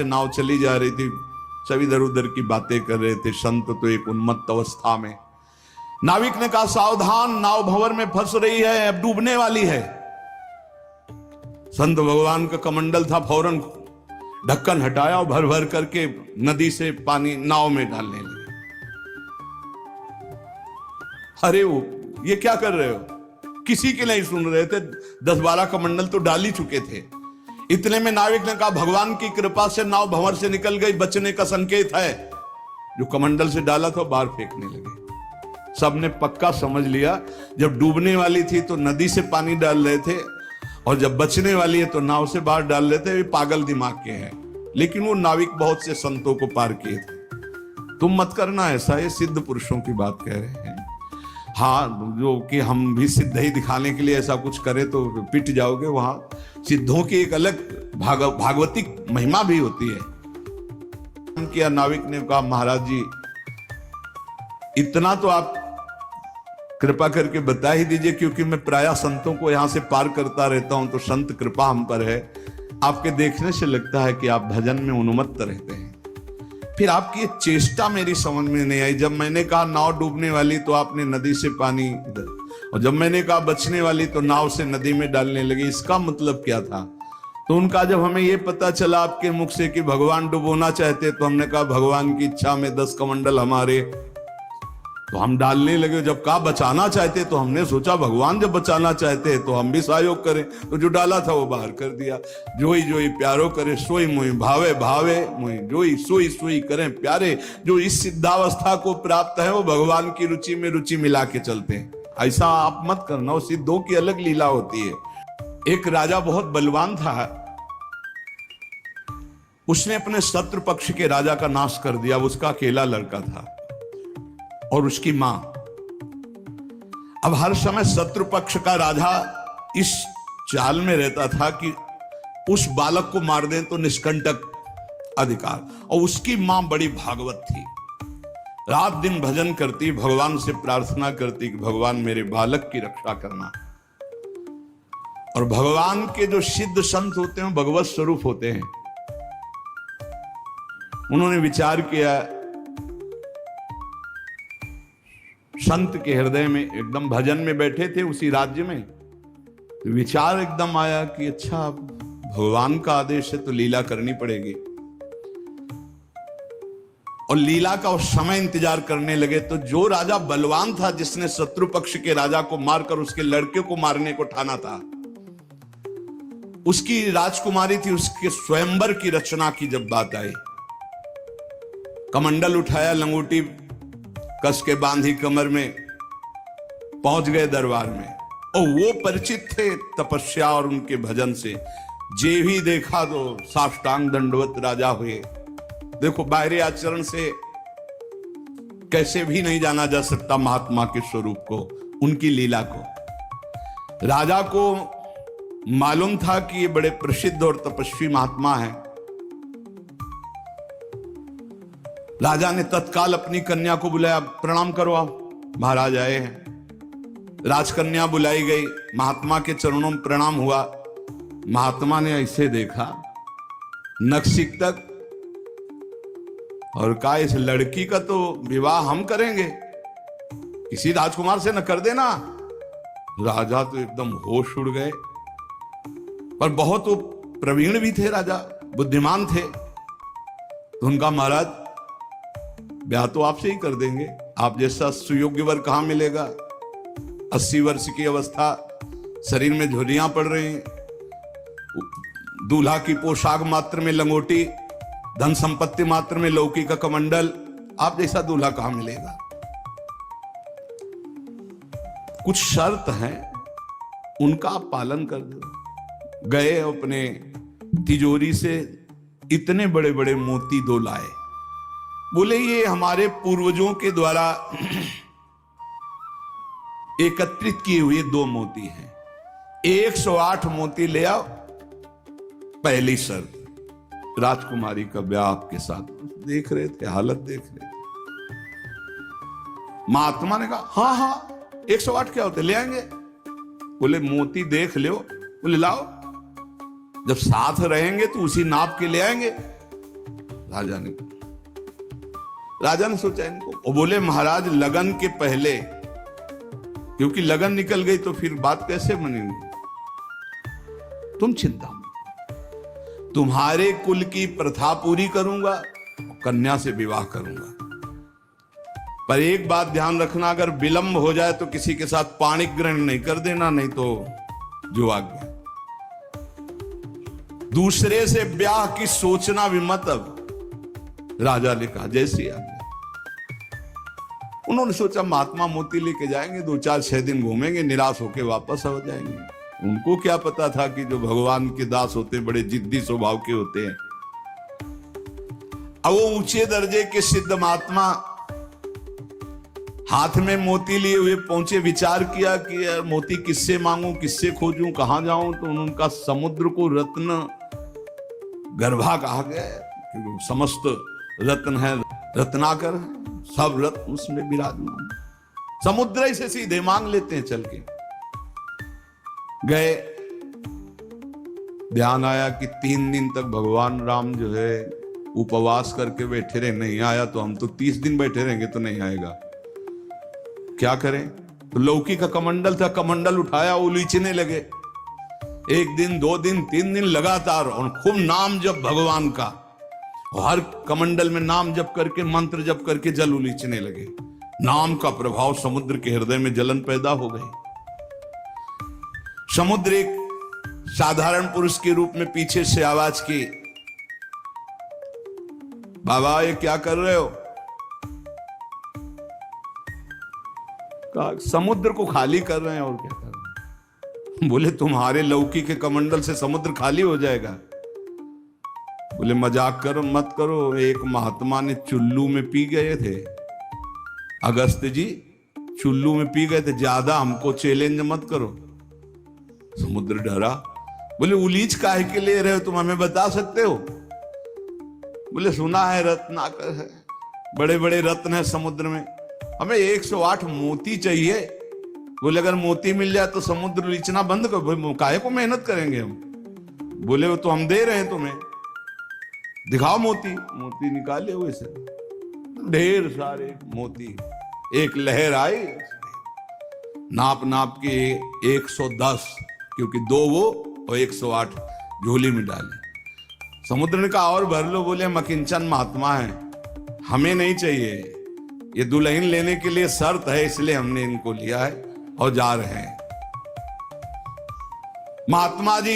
नाव चली जा रही थी, सब इधर उधर की बातें कर रहे थे। संत तो एक उन्मत्त अवस्था में। नाविक ने कहा सावधान, नाव भंवर में फंस रही है, अब डूबने वाली है। संत भगवान का कमंडल था, फौरन ढक्कन हटाया और भर भर करके नदी से पानी नाव में डालने लगे। अरे वो ये क्या कर रहे हो? किसी के नहीं सुन रहे थे। 10-12 कमंडल तो डाल ही चुके थे। इतने में नाविक ने कहा भगवान की कृपा से नाव भंवर से निकल गई, बचने का संकेत है। जो कमंडल से डाला था बाहर फेंकने लगे। सबने पक्का समझ लिया, जब डूबने वाली थी तो नदी से पानी डाल रहे थे, और जब बचने वाली है तो नाव से बाहर डाल रहे थे। ये पागल दिमाग के हैं। लेकिन वो नाविक बहुत से संतों को पार किए थे। तुम मत करना ऐसा, ये सिद्ध पुरुषों की बात कह रहे हैं। हाँ, जो कि हम भी सिद्ध ही दिखाने के लिए ऐसा कुछ करें तो पिट जाओगे। वहां सिद्धों की एक अलग भागवतिक महिमा भी होती है। किया नाविक ने कहा महाराज जी, इतना तो आप कृपा करके बता ही दीजिए, क्योंकि मैं प्रायः संतों को यहां से पार करता रहता हूं, तो संत कृपा हम पर है। आपके देखने से लगता है कि आप भजन में उन्मत्त रहते हैं। फिर आपकी चेष्टा मेरी समझ में नहीं आई। जब मैंने कहा नाव डूबने वाली तो आपने नदी से पानी इधर, और जब मैंने कहा बचने वाली तो नाव से नदी में डालने लगे। इसका मतलब क्या था? तो उनका जब हमें यह पता चला आपके मुख से कि भगवान डुबोना चाहते, तो हमने कहा भगवान की इच्छा में 10 कमंडल हमारे, तो हम डालने लगे। जब कहा बचाना चाहते तो हमने सोचा भगवान जब बचाना चाहते हैं तो हम भी सहयोग करें। तो जो डाला था वो बाहर कर दिया। जोई जोई प्यारो करे सोई मोई भावे भावे मोई, जोई सोई सोई करें प्यारे। जो इस सिद्धावस्था को प्राप्त है वो भगवान की रुचि में रुचि मिला के चलते हैं। ऐसा आप मत करना, वो सिद्धों की अलग लीला होती है। एक राजा बहुत बलवान था, उसने अपने शत्रु पक्ष के राजा का नाश कर दिया। उसका अकेला लड़का था और उसकी मां। अब हर समय शत्रु पक्ष का राजा इस चाल में रहता था कि उस बालक को मार दें तो निष्कंटक अधिकार। और उसकी मां बड़ी भागवत थी, रात दिन भजन करती, भगवान से प्रार्थना करती कि भगवान मेरे बालक की रक्षा करना। और भगवान के जो सिद्ध संत होते हैं भगवत स्वरूप होते हैं। उन्होंने विचार किया, संत के हृदय में एकदम भजन में बैठे थे उसी राज्य में, तो विचार एकदम आया कि अच्छा भगवान का आदेश है तो लीला करनी पड़ेगी। और लीला का उस समय इंतजार करने लगे। तो जो राजा बलवान था, जिसने शत्रु पक्ष के राजा को मारकर उसके लड़के को मारने को ठाना था, उसकी राजकुमारी थी, उसके स्वयंवर की रचना की जब बात आई, कमंडल उठाया, लंगोटी कस के बांधी कमर में, पहुंच गए दरबार में। और वो परिचित थे तपस्या और उनके भजन से। जे भी देखा तो साष्टांग दंडवत राजा हुए। देखो बाहरी आचरण से कैसे भी नहीं जाना जा सकता महात्मा के स्वरूप को, उनकी लीला को। राजा को मालूम था कि ये बड़े प्रसिद्ध और तपस्वी महात्मा हैं। राजा ने तत्काल अपनी कन्या को बुलाया, प्रणाम करो आप, महाराज आए हैं। राजकन्या बुलाई गई, महात्मा के चरणों में प्रणाम हुआ। महात्मा ने ऐसे देखा नक्सिक तक और कहा इस लड़की का तो विवाह हम करेंगे, किसी राजकुमार से न कर देना। राजा तो एकदम होश उड़ गए। पर बहुत वो प्रवीण भी थे, राजा बुद्धिमान थे। तो उनका महाराज ब्याह तो आपसे ही कर देंगे, आप जैसा सुयोग्य वर कहां मिलेगा। 80 वर्ष की अवस्था, शरीर में झुर्रियां पड़ रही हैं, दूल्हा की पोशाक मात्र में लंगोटी, धन संपत्ति मात्र में लौकी का कमंडल, आप जैसा दूल्हा कहां मिलेगा। कुछ शर्त है, उनका आप पालन कर दो। गए अपने तिजोरी से इतने बड़े बड़े मोती 2 लाए। बोले ये हमारे पूर्वजों के द्वारा एकत्रित किए हुए 2 मोती हैं, 108 मोती ले आओ। पहली शर्त, राजकुमारी का ब्याह आपके साथ। देख रहे थे, हालत देख रहे थे। महात्मा ने कहा हाँ हाँ 108 क्या होते, ले आएंगे। बोले मोती देख लो। बोले लाओ, जब साथ रहेंगे तो उसी नाप के ले आएंगे। राजा ने सोचा इनको, वो बोले महाराज लगन के पहले, क्योंकि लगन निकल गई तो फिर बात कैसे बनेगी, तुम चिंता मत, तुम्हारे कुल की प्रथा पूरी करूंगा, कन्या से विवाह करूंगा, पर एक बात ध्यान रखना, अगर विलंब हो जाए तो किसी के साथ पाणिक ग्रहण नहीं कर देना, नहीं तो जो आज्ञा। दूसरे से ब्याह की सोचना भी मत। अब राजा ने कहा जैसी आज्ञा। उन्होंने सोचा महात्मा मोती लेके जाएंगे, 2-4-6 दिन घूमेंगे, निराश होके वापस आ जाएंगे। उनको क्या पता था कि जो भगवान के दास होते बड़े जिद्दी स्वभाव के होते हैं। अब वो ऊंचे दर्जे के सिद्ध महात्मा हाथ में मोती लिए हुए पहुंचे, विचार किया कि यार मोती किससे मांगूं, किससे खोजूं, कहां जाऊं। तो उनका समुद्र को रत्न गर्भा कहा गया है, क्योंकि समस्त रत्न है, रत्नाकर, सब रत्न उसमें विराजमान। समुद्र ही से सीधे मांग लेते हैं चल के। गए, ध्यान आया कि 3 दिन तक भगवान राम जो है उपवास करके बैठे रहे, नहीं आया तो हम तो 30 दिन बैठे रहेंगे तो नहीं आएगा, क्या करें। तो लौकी का कमंडल था, कमंडल उठाया, उलीचने लगे। 1 दिन 2 दिन 3 दिन लगातार, और खूब नाम जप भगवान का, हर कमंडल में नाम जप करके, मंत्र जप करके जल उलीचने लगे। नाम का प्रभाव समुद्र के हृदय में जलन पैदा हो गई। समुद्र एक साधारण पुरुष के रूप में पीछे से आवाज की, बाबा ये क्या कर रहे हो। समुद्र को खाली कर रहे हैं, और क्या कर रहे हैं। बोले तुम्हारे लौकी के कमंडल से समुद्र खाली हो जाएगा। बोले मजाक करो मत करो, एक महात्मा ने चुल्लू में पी गए थे, अगस्त जी चुल्लू में पी गए थे, ज्यादा हमको चैलेंज मत करो। समुद्र डरा, बोले उलीच काहे के ले रहे हो, तुम हमें बता सकते हो। बोले सुना है रत्नाकर है, बड़े बड़े रत्न है समुद्र में, हमें 108 मोती चाहिए। बोले अगर मोती मिल जाए तो समुद्र उलीचना बंद करो, काहे को मेहनत करेंगे हम। बोले वो तो हम दे रहे हैं तुम्हें, दिखाओ मोती। मोती निकाले हुए से ढेर सारे मोती, एक लहर आई, नाप नाप के 110, क्योंकि 2 वो और 108 झोली में डाले। समुद्र ने कहा और भर लो। बोले मकिंचन महात्मा है, हमें नहीं चाहिए, ये दुल्हन लेने के लिए शर्त है, इसलिए हमने इनको लिया है और जा रहे हैं। महात्मा जी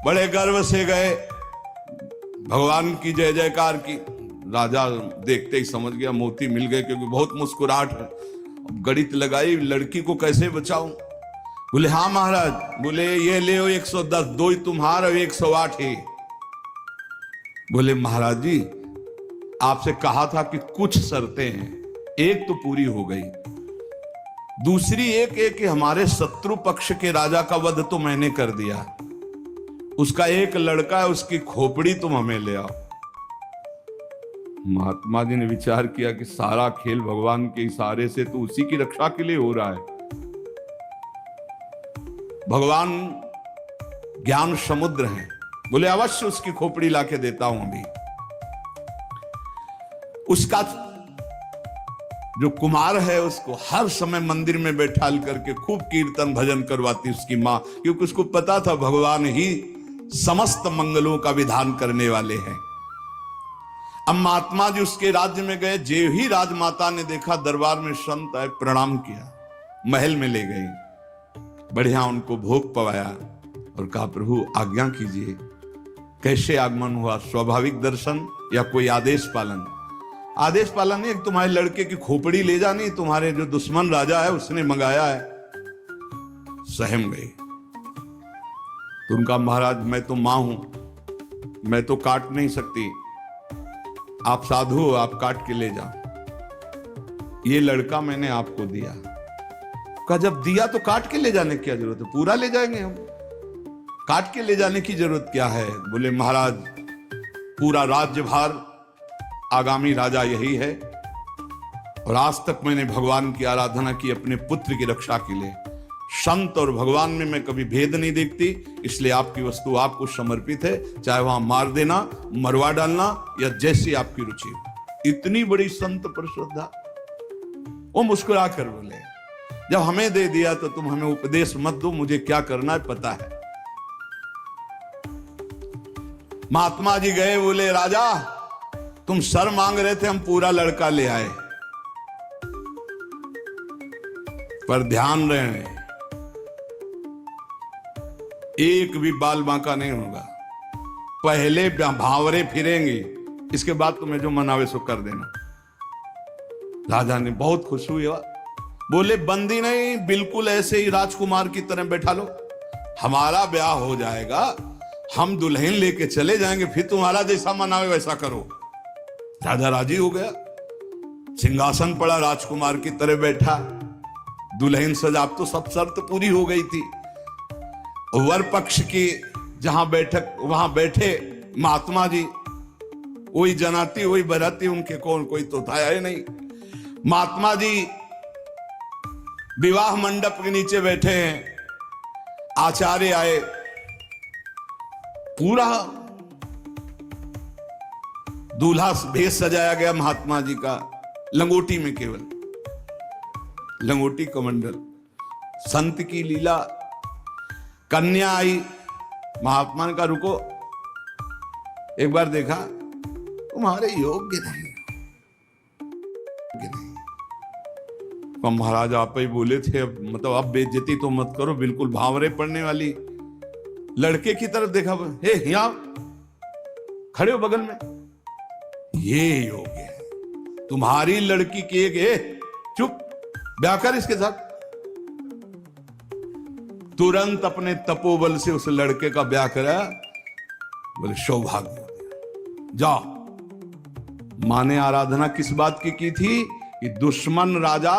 बड़े गर्व से गए, भगवान की जय जयकार की। राजा देखते ही समझ गया मोती मिल गए, क्योंकि बहुत मुस्कुराहट है। गणित लगाई, लड़की को कैसे बचाऊं। बोले हाँ महाराज। बोले ये ले 110, 2 ही तुम्हारा, 108 ही। बोले महाराज जी आपसे कहा था कि कुछ शर्तें हैं, एक तो पूरी हो गई, दूसरी एक कि हमारे शत्रु पक्ष के राजा का वध तो मैंने कर दिया, उसका एक लड़का है, उसकी खोपड़ी तुम हमें ले आओ। महात्मा जी ने विचार किया कि सारा खेल भगवान के इशारे से तो उसी की रक्षा के लिए हो रहा है। भगवान ज्ञान समुद्र हैं। बोले अवश्य उसकी खोपड़ी लाके देता हूं अभी। उसका जो कुमार है उसको हर समय मंदिर में बैठाल करके खूब कीर्तन भजन करवाती उसकी मां, क्योंकि उसको पता था भगवान ही समस्त मंगलों का विधान करने वाले हैं। अब महात्मा जी उसके राज्य में गए, जे ही राजमाता ने देखा दरबार में संत आए, प्रणाम किया, महल में ले गई, बढ़िया उनको भोग पवाया और कहा प्रभु आज्ञा कीजिए। कैसे आगमन हुआ, स्वाभाविक दर्शन या कोई आदेश पालन? आदेश पालन नहीं, तुम्हारे लड़के की खोपड़ी ले जानी, तुम्हारे जो दुश्मन राजा है उसने मंगाया है। सहम गई। तो उनका महाराज मैं तो मां हूं, मैं तो काट नहीं सकती, आप साधु हो, आप काट के ले जाओ। ये लड़का मैंने आपको दिया। कहा जब दिया तो काट के ले जाने की क्या जरूरत है, पूरा ले जाएंगे हम, काट के ले जाने की जरूरत क्या है। बोले महाराज पूरा राज्यभार आगामी राजा यही है, और आज तक मैंने भगवान की आराधना की अपने पुत्र की रक्षा के लिए। संत और भगवान में मैं कभी भेद नहीं देखती, इसलिए आपकी वस्तु आपको समर्पित है, चाहे वहां मार देना, मरवा डालना या जैसी आपकी रुचि हो। इतनी बड़ी संत पर श्रद्धा। वो मुस्कुरा कर बोले, जब हमें दे दिया तो तुम हमें उपदेश मत दो, मुझे क्या करना है पता है। महात्मा जी गए, बोले राजा तुम सर मांग रहे थे, हम पूरा लड़का ले आए, पर ध्यान रहे एक भी बाल बांका नहीं होगा, पहले भावरे फिरेंगे, इसके बाद तुम्हें जो मनावे सो कर देना। राजा ने बहुत खुश हुए, बोले बंदी नहीं, बिल्कुल ऐसे ही राजकुमार की तरह बैठा लो, हमारा ब्याह हो जाएगा, हम दुल्हन लेके चले जाएंगे, फिर तुम्हारा जैसा मनावे वैसा करो। राजा राजी हो गया, सिंहासन पड़ा, राजकुमार की तरह बैठा, दुल्हन सजा, अब तो सब शर्त पूरी हो गई थी। वर पक्ष की जहां बैठक, वहां बैठे महात्मा जी, वही जनाती वही बराती, उनके कौन कोई तो था ही नहीं। महात्मा जी विवाह मंडप के नीचे बैठे हैं, आचार्य आए, पूरा दूल्हा भेष सजाया गया महात्मा जी का, लंगोटी में, केवल लंगोटी कमंडल, संत की लीला। कन्या आई, महात्मा ने कहा रुको, एक बार देखा तुम्हारे योग्य नहीं। तो महाराज आप ही बोले थे, मतलब अब बेइज्जती तो मत करो, बिल्कुल भावरे पड़ने वाली। लड़के की तरफ देखा, हे यहाँ खड़े हो बगल में, ये योग्य है तुम्हारी लड़की की एक, चुप, ब्याह कर इसके साथ। तुरंत अपने तपोबल से उस लड़के का ब्याह करा, बोले सौभाग्य हो गया, जाओ। मां ने आराधना किस बात की थी कि दुश्मन राजा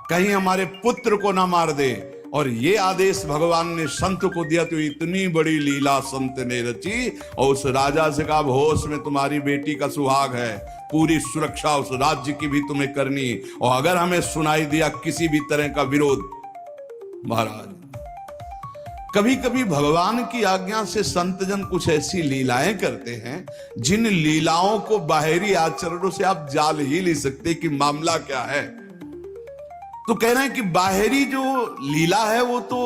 कहीं हमारे पुत्र को ना मार दे, और ये आदेश भगवान ने संत को दिया, तो इतनी बड़ी लीला संत ने रची। और उस राजा से कहा, होश में तुम्हारी बेटी का सुहाग है, पूरी सुरक्षा उस राज्य की भी तुम्हें करनी, और अगर हमें सुनाई दिया किसी भी तरह का विरोध, महाराज कभी कभी भगवान की आज्ञा से संतजन कुछ ऐसी लीलाएं करते हैं, जिन लीलाओं को बाहरी आचरणों से आप जान ही नहीं सकते कि मामला क्या है। तो कह रहे हैं कि बाहरी जो लीला है वो तो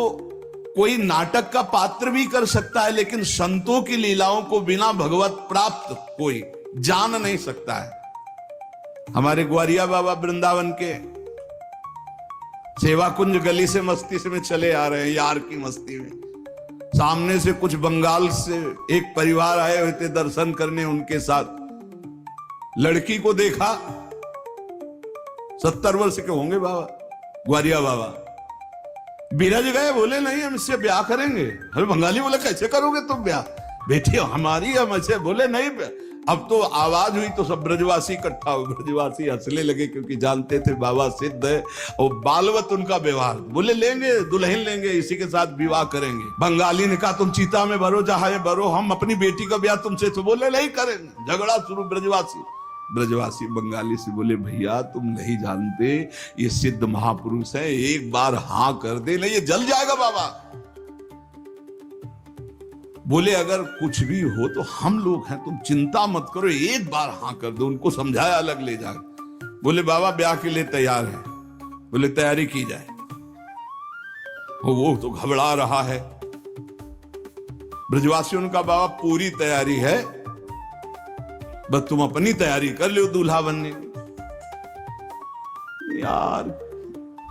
कोई नाटक का पात्र भी कर सकता है, लेकिन संतों की लीलाओं को बिना भगवत प्राप्त कोई जान नहीं सकता है। हमारे ग्वारिया बाबा वृंदावन के सेवा कुंज गली से मस्ती से में चले आ रहे हैं, यार की मस्ती में, सामने से कुछ बंगाल से एक परिवार आए हुए थे दर्शन करने, उनके साथ लड़की को देखा, 70 वर्ष के होंगे बाबा, ग्वारिया बाबा, बिरज गए, बोले नहीं हम इससे ब्याह करेंगे। अरे बंगाली बोले कैसे करोगे तुम ब्याह, बेटी हमारी, हम ऐसे, बोले नहीं। अब तो आवाज हुई तो सब ब्रजवासी इकट्ठा हो, ब्रजवासी हंसने लगे, क्योंकि जानते थे बाबा सिद्ध है और बालवत उनका व्यवहार। बोले लेंगे, दुल्हन लेंगे, इसी के साथ विवाह करेंगे। बंगाली ने कहा तुम चीता में भरो, चाहे भरो, हम अपनी बेटी का ब्याह तुमसे, तो बोले नहीं करेंगे। झगड़ा शुरू, ब्रजवासी बंगाली से बोले भैया तुम नहीं जानते, ये सिद्ध महापुरुष है, एक बार हाँ कर दे, नहीं ये जल जाएगा बाबा। बोले अगर कुछ भी हो तो हम लोग हैं, तुम चिंता मत करो, एक बार हाँ कर दो। उनको समझाया, अलग ले जाए। बोले बाबा ब्याह के लिए तैयार है। बोले तैयारी की जाए। वो तो घबरा रहा है। ब्रजवासियों का बाबा पूरी तैयारी है, बस तुम अपनी तैयारी कर लो दूल्हा बनने। यार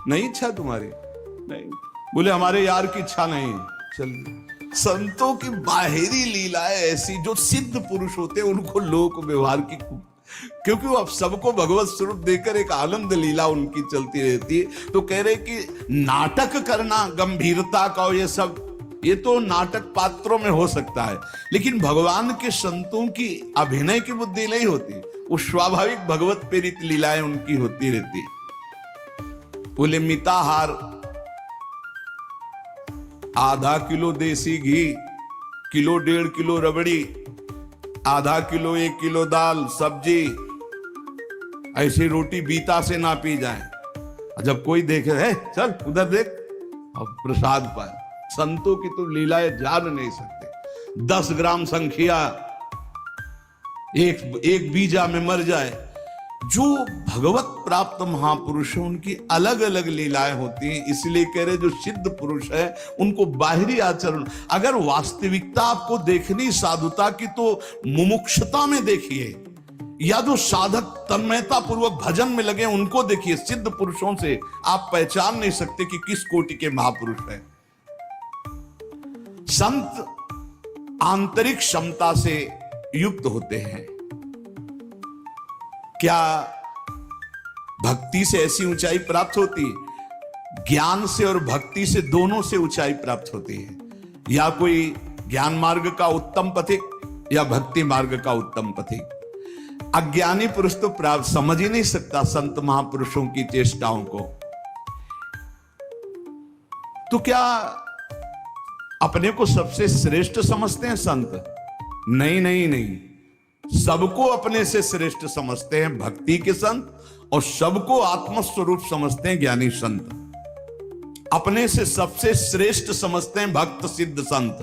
नहीं इच्छा तुम्हारी? नहीं। बोले हमारे यार की इच्छा नहीं। चल, संतों की बाहरी लीलाएं ऐसी, जो सिद्ध पुरुष होते हैं उनको लोक व्यवहार की, क्योंकि वो अब सबको भगवत स्वरूप देकर एक आनंद लीला उनकी चलती रहती है। तो कह रहे कि नाटक करना, गंभीरता का, ये सब, ये तो नाटक पात्रों में हो सकता है, लेकिन भगवान के संतों की अभिनय की बुद्धि नहीं होती, वो स्वाभाविक भगवत प्रेरित लीलाएं उनकी होती रहती। बोले मिताहार, आधा किलो देसी घी, किलो 1.5 किलो रबड़ी, आधा किलो 1 किलो दाल, सब्जी, ऐसी रोटी बीता से ना पी जाए। जब कोई देखे, है चल उधर देख, और प्रसाद पाए। संतों की तो लीलाएं जान नहीं सकते। 10 ग्राम संख्या एक बीजा में मर जाए। जो भगवत प्राप्त महापुरुष हैं उनकी अलग अलग लीलाएं होती हैं। इसलिए कह रहे जो सिद्ध पुरुष है उनको बाहरी आचरण, अगर वास्तविकता आपको देखनी साधुता की तो मुमुक्षता में देखिए, या जो साधक तन्मयता पूर्वक भजन में लगे उनको देखिए। सिद्ध पुरुषों से आप पहचान नहीं सकते कि किस कोटि के महापुरुष हैं। संत आंतरिक क्षमता से युक्त होते हैं। क्या भक्ति से ऐसी ऊंचाई प्राप्त होती है? ज्ञान से और भक्ति से, दोनों से ऊंचाई प्राप्त होती है। या कोई ज्ञान मार्ग का उत्तम पथिक या भक्ति मार्ग का उत्तम पथिक। अज्ञानी पुरुष तो प्राप्त समझ ही नहीं सकता संत महापुरुषों की चेष्टाओं को। तो क्या अपने को सबसे श्रेष्ठ समझते हैं संत? नहीं नहीं नहीं, सबको अपने से श्रेष्ठ समझते हैं भक्ति के संत, और सबको आत्मस्वरूप समझते हैं ज्ञानी संत। अपने से सबसे श्रेष्ठ समझते हैं भक्त सिद्ध संत।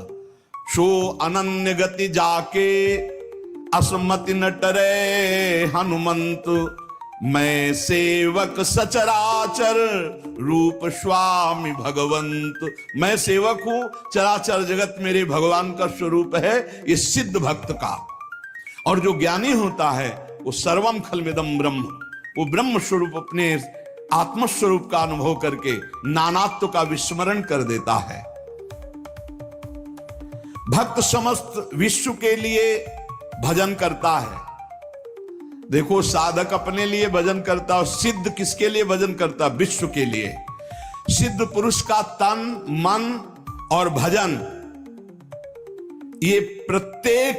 सो अनन्य गति जाके असमति न टरे हनुमंत, मैं सेवक सचराचर रूप स्वामी भगवंत। मैं सेवक हूं, चराचर जगत मेरे भगवान का स्वरूप है, ये सिद्ध भक्त का। और जो ज्ञानी होता है वो सर्वम खलमिदम ब्रह्म, वो ब्रह्म स्वरूप अपने आत्मस्वरूप का अनुभव करके नानात्व का विस्मरण कर देता है। भक्त समस्त विश्व के लिए भजन करता है। देखो, साधक अपने लिए भजन करता है, सिद्ध किसके लिए भजन करता? विश्व के लिए। सिद्ध पुरुष का तन, मन और भजन, ये प्रत्येक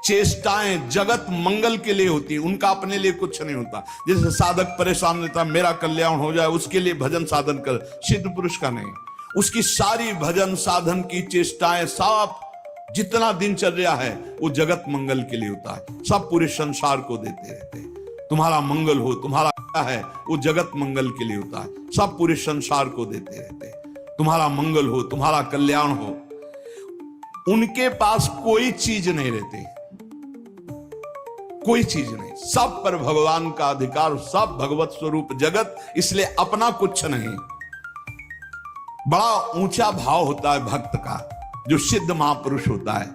चेष्टाएं जगत मंगल के लिए होती है, उनका अपने लिए कुछ नहीं होता। जैसे साधक परेशान रहता, मेरा कल्याण हो जाए, उसके लिए भजन साधन कर। सिद्ध पुरुष का नहीं, उसकी सारी भजन साधन की चेष्टाएं, सब जितना दिनचर्या है वो जगत मंगल के लिए होता है। सब पूरे संसार को देते रहते हैं, तुम्हारा मंगल हो, तुम्हारा क्या है, वो जगत मंगल के लिए होता है। सब पूरे संसार को देते रहते हैं, तुम्हारा मंगल हो, तुम्हारा कल्याण हो। उनके पास कोई चीज नहीं रहती, कोई चीज नहीं, सब पर भगवान का अधिकार, सब भगवत स्वरूप जगत, इसलिए अपना कुछ नहीं। बड़ा ऊंचा भाव होता है भक्त का, जो सिद्ध महापुरुष होता है।